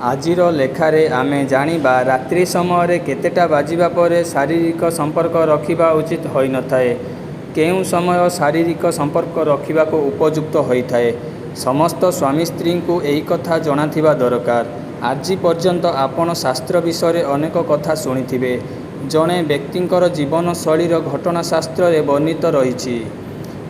आजिर लेखारे आमे जानिबा रात्रि समय केतेटा बाजिबा परे शारीरिक संपर्क रखिबा उचित होई न थाए। केउ समय शारीरिक संपर्क रखिबा को उपयुक्त होई थाए। समस्त स्वामी स्त्री को एही कथा जनाथिबा दरकार। आजि पर्यंत आपण शास्त्र विषय अनेक कथा शुणिथिबे। जणे व्यक्तिंकर जीवन शैलीर घटना शास्त्र रे वर्णित रहिछि।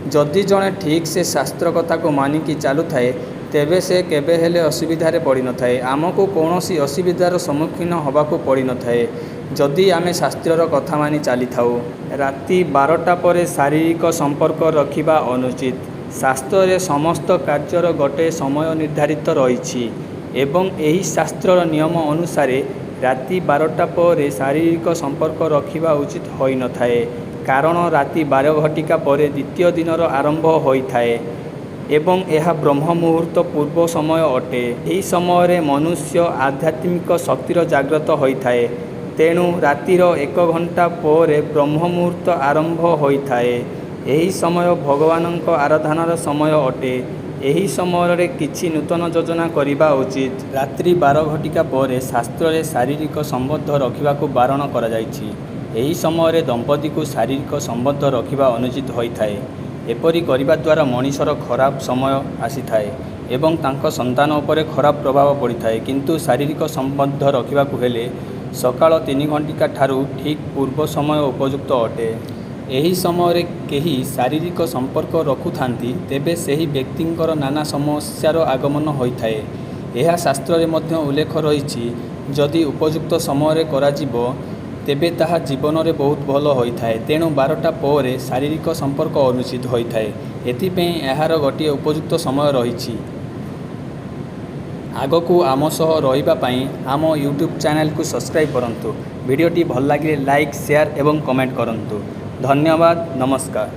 जदि जणे ठीक से शास्त्र कथा को मानिकी चालू थाए तेबे से केबे हेले असुविधारे पड़ी न थाए। आमको कौनसी असुविधार सम्मुखीन होबाकू पड़ी न थाए जदि आमे शास्त्रर कथा मानि चली थाउ। राति 12टा परे शारीरिक संपर्क रखिबा अनुचित। शास्त्र रे समस्त कार्यर गोटे समय निर्धारित रहिछि एवं एही शास्त्रर नियम अनुसार राति 12टा परे शारीरिक संपर्क रखिबा उचित होई न थाए। कारण राति 12 घटिका परे द्वितीय दिनर आरंभ होई थाए एवं यह ब्रह्म मुहूर्त पूर्व समय अटे। यही समय मनुष्य आध्यात्मिक शक्तिर जागृत होई थाए। तेणु रातिर 1 घंटा पर ब्रह्म मुहूर्त आरंभ होई थाए। यही समय भगवानक आराधनार समय अटे। यही समय किछि नूतन योजना करिबा उचित। रात्रि 12 घटिका पर शास्त्र रे शारीरिक संबंध रखिबाकू बारण करा जाइछि। यही समय दंपति को शारीरिक संबंध रखिबा अनुचित होई थाए। एपरी करिबा द्वारा मनीषर खराब समय आसी थाए एवं तांको संतान उपरे खराब प्रभाव पड़ी थाए। किंतु शारीरिक संबंध रखिबाकू हेले सकाळ 3 घंटिका ठारू ठीक पूर्व समय उपयुक्त अटे। एही समय केही शारीरिक संपर्क रखुथांती तेबे सेही व्यक्तिंकर नाना समस्यार आगमन होई थाए। एहा शास्त्र रे मध्य उल्लेख रहिछि जदि उपयुक्त समय कराजिबो तेबे ताहा जीवन में बहुत भल होई थाए। तेणु 12टा पर शारीरिक संपर्क अनुचित होई थाए। एथिपे एहार गोटे उपयुक्त समय रहिछि। आगकू आम सह रहिबा पई आम यूट्यूब चैनल को सब्सक्राइब करंतु। वीडियोटी भल लागिले लाइक शेयर एवं कमेंट करंतु। धन्यवाद। नमस्कार।